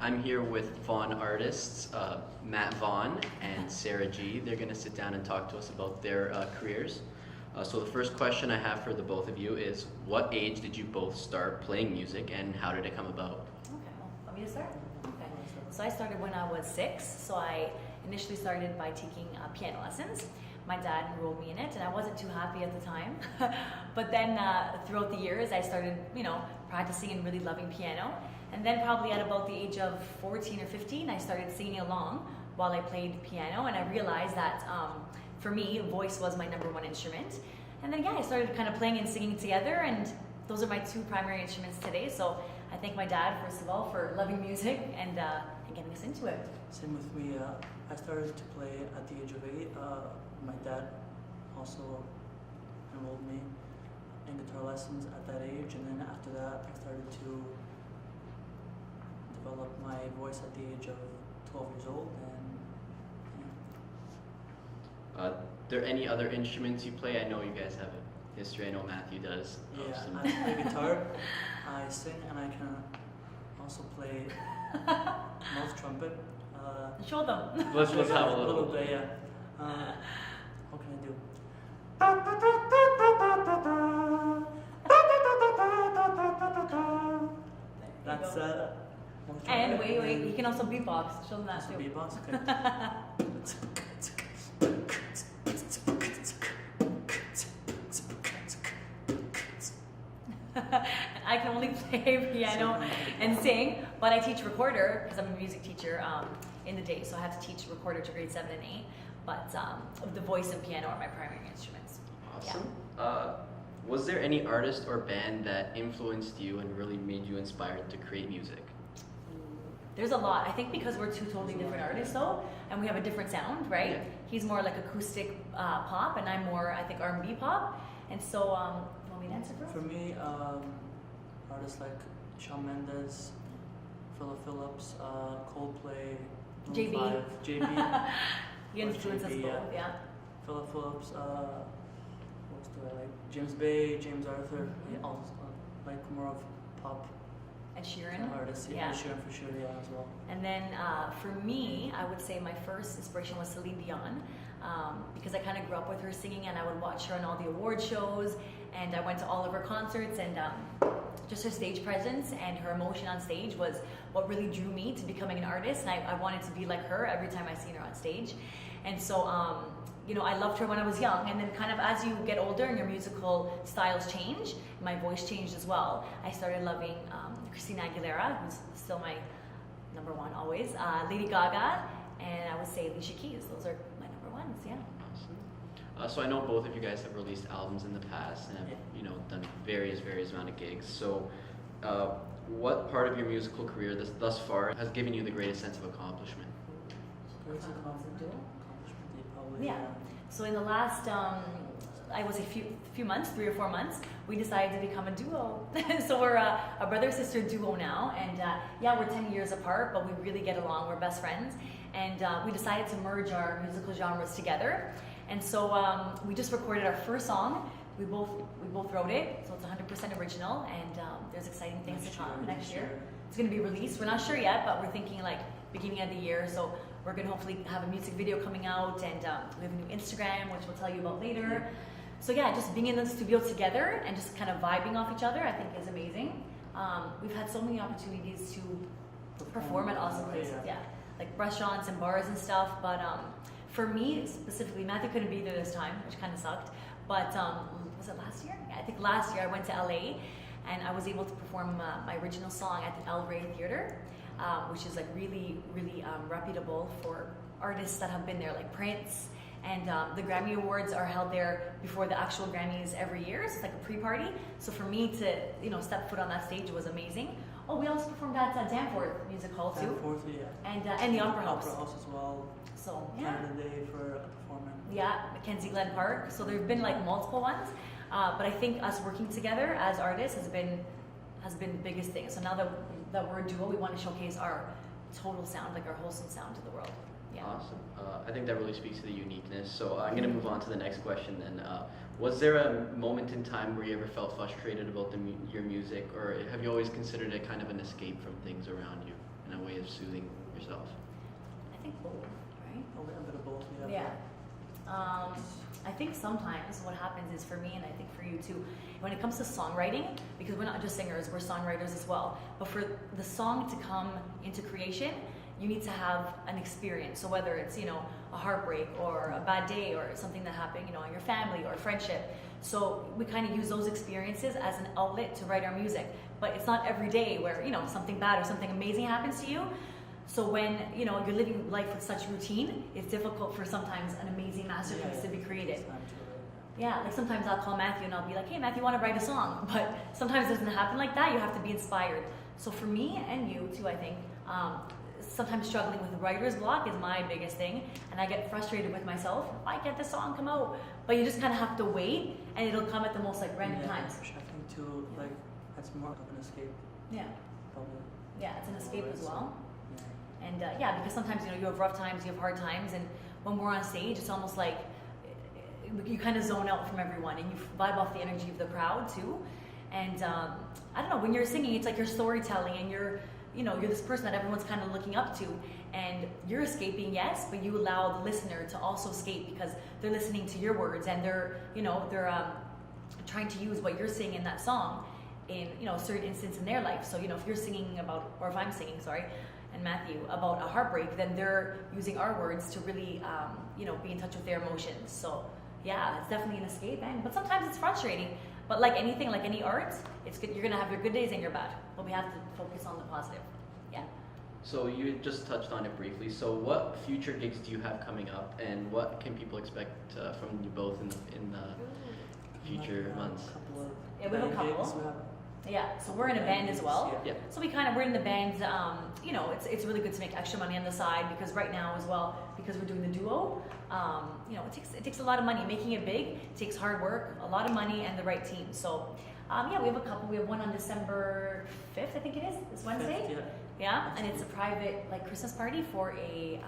I'm here with Vaughn artists, Matt Vaughn and Sarah G. They're going to sit down and talk to us about their careers. So the first question I have for the both of you is, what age did you both start playing music and how did it come about? Okay, well, want me to start? Okay. So I started when I was 6. So I initially started by taking piano lessons. My dad enrolled me in it, and I wasn't too happy at the time. But then throughout the years, I started, practicing and really loving piano. And then probably at about the age of 14 or 15, I started singing along while I played piano, and I realized that for me, voice was my number one instrument. And then I started kind of playing and singing together, and those are my 2 primary instruments today. So I thank my dad, first of all, for loving music and getting us into it. Same with me. I started to play at the age of 8. My dad also enrolled me in guitar lessons at that age, and then after that, I started to develop my voice at the age of 12 years old. And There any other instruments you play? I know you guys have a history. I know Matthew does. yeah, I play guitar, I sing, and I can also play mouth trumpet. Show them. Let's have a little little. bit, yeah. What can I do? That's And wait, you can also beatbox. Show them that too. Beatbox, okay. I can only play piano and sing, but I teach recorder because I'm a music teacher in the day, so I have to teach recorder to grade 7 and 8. But the voice and piano are my primary instruments. Awesome. Was there any artist or band that influenced you and really made you inspired to create music? There's a lot. I think because we're 2 totally different artists, though, and we have a different sound, right? Yeah. He's more like acoustic pop, and I'm more, I think, R&B pop. And so, you want me to answer first? For me, artists like Shawn Mendes, Philip Phillips, Coldplay, JB. Maroon 5, JB. He influences us JB, both, yeah. Philip Phillips, what else do I like? James Bay, James Arthur, yeah, also, like more of pop And Sheeran. artists. Yeah. Sheeran for sure, yeah, as well. And then for me, I would say my first inspiration was Celine Dion, because I kind of grew up with her singing, and I would watch her on all the award shows, and I went to all of her concerts, and just her stage presence and her emotion on stage was what really drew me to becoming an artist, and I wanted to be like her every time I seen her on stage. And so, I loved her when I was young, and then kind of as you get older and your musical styles change, my voice changed as well. I started loving Christina Aguilera, who's still my number 1 always, Lady Gaga, and I would say Alicia Keys. Those are my number 1s, yeah. Awesome. So I know both of you guys have released albums in the past and have, done various amount of gigs. So what part of your musical career thus far has given you the greatest sense of accomplishment? Greatest accomplishment, probably. Yeah. So in the last, I was a few months, 3 or 4 months, we decided to become a duo. So we're a brother-sister duo now, and we're 10 years apart, but we really get along. We're best friends, and we decided to merge our musical genres together. And so we just recorded our first song. We both wrote it, so it's 100% original, and there's exciting things to come next year. It's going to be released. We're not sure yet, but we're thinking like beginning of the year. So we're going to hopefully have a music video coming out, and we have a new Instagram, which we'll tell you about later. So just being in the studio together and just kind of vibing off each other, I think is amazing. We've had so many opportunities to perform at awesome places, like restaurants and bars and stuff. But for me specifically, Matthew couldn't be there this time, which kind of sucked. But was it last year? Yeah, I think last year I went to LA, and I was able to perform my original song at the El Rey Theater, which is like really reputable for artists that have been there, like Prince. And the Grammy Awards are held there before the actual Grammys every year, so it's like a pre-party. So for me to step foot on that stage was amazing. Oh, we also performed at Danforth Music Hall too. Danforth, yeah. And the Opera House. Opera House as well. So Canada Day for a performance. Yeah, Mackenzie Glen Park. So there've been like multiple ones, but I think us working together as artists has been the biggest thing. So now that we're a duo, we want to showcase our total sound, like our wholesome sound to the world. Yeah. Awesome. I think that really speaks to the uniqueness. So I'm going to move on to the next question then. Was there a moment in time where you ever felt frustrated about your music, or have you always considered it kind of an escape from things around you? and a way of soothing yourself? I think both, right? A little bit of both. Yeah. I think sometimes what happens is for me, and I think for you too, when it comes to songwriting, because we're not just singers, we're songwriters as well. But for the song to come into creation, you need to have an experience. So whether it's, you know, a heartbreak or a bad day or something that happened, you know, in your family or friendship. So we kind of use those experiences as an outlet to write our music. But it's not every day where, you know, something bad or something amazing happens to you. So when, you know, you're living life with such routine, it's difficult for sometimes an amazing masterpiece to be created. It's time to write, Yeah, like sometimes I'll call Matthew and I'll be like, hey, Matthew, want to write a song? But sometimes it doesn't happen like that. You have to be inspired. So for me and you too, I think, sometimes struggling with writer's block is my biggest thing. And I get frustrated with myself. Why can't this song come out? But you just kind of have to wait and it'll come at the most like random times. I think too, like, that's more of an escape, Yeah, probably. yeah, it's an escape as So, well. yeah. And yeah, because sometimes, you know, you have rough times, you have hard times, and when we're on stage, it's almost like you kind of zone out from everyone and you vibe off the energy of the crowd too. And I don't know, when you're singing, it's like you're storytelling and you're this person that everyone's kind of looking up to, and you're escaping, yes, but you allow the listener to also escape because they're listening to your words and they're trying to use what you're saying in that song in, you know, a certain instance in their life. So, you know, if you're singing about, or if I'm singing, sorry, and Matthew, about a heartbreak, then they're using our words to really, be in touch with their emotions. So, yeah, it's definitely an escape, but sometimes it's frustrating. But like anything, like any art, it's good. You're gonna have your good days and your bad, but we have to focus on the positive. Yeah. So you just touched on it briefly. So what future gigs do you have coming up, and what can people expect from you both in the future months? A couple of Yeah, we have a band couple. gigs, we have Yeah, so we're in a band as well. Yeah. So we're in the band, it's really good to make extra money on the side because right now as well, because we're doing the duo, it takes a lot of money. Making it big takes hard work, a lot of money, and the right team. So we have a couple. We have one on December 5th, I think it is, this Wednesday. Fifth, Yeah, and it's a private like Christmas party for a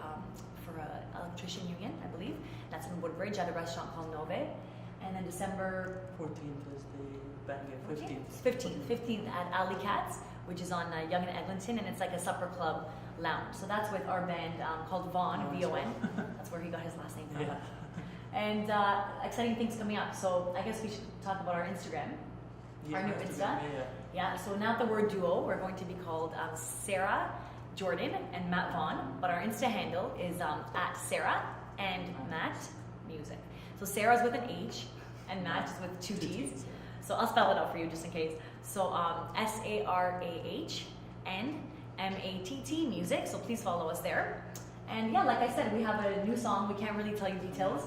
electrician union, I believe. That's in Woodbridge at a restaurant called Nove. And then December 14th is the band gig. 15th. 15th at Alley Cats, which is on Yonge and Eglinton, and it's like a supper club lounge. So that's with our band called Vaughn, V-O-N. That's where he got his last name from. Yeah. And exciting things coming up. So I guess we should talk about our Instagram. Our new Insta. Yeah. Yeah, so now that we're duo, we're going to be called Sarah Jordan and Matt Vaughn, but our Insta handle is at Sarah and Matt Music. So Sarah's with an H and Matt is with two T's. So I'll spell it out for you just in case. So SARAH and MATT Music. So please follow us there. And yeah, like I said, we have a new song. We can't really tell you details.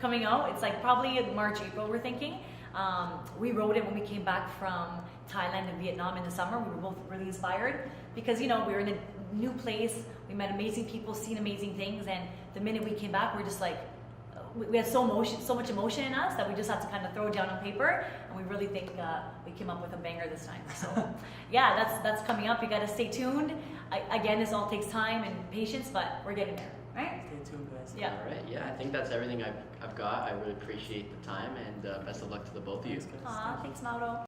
Coming out. It's like probably March, April, we're thinking. We wrote it when we came back from Thailand and Vietnam in the summer. We were both really inspired because, we were in a new place. We met amazing people, seen amazing things. And the minute we came back, we're just like, we had so much emotion in us that we just had to kind of throw it down on paper. And we really think we came up with a banger this time. So yeah, that's coming up. You got to stay tuned. Again, this all takes time and patience, but we're getting there, right? Stay tuned, guys. Yeah. All right. Yeah, I think that's everything I've got. I really appreciate the time, and best of luck to the both of you. Thanks, guys. Aw, thanks, Mauro.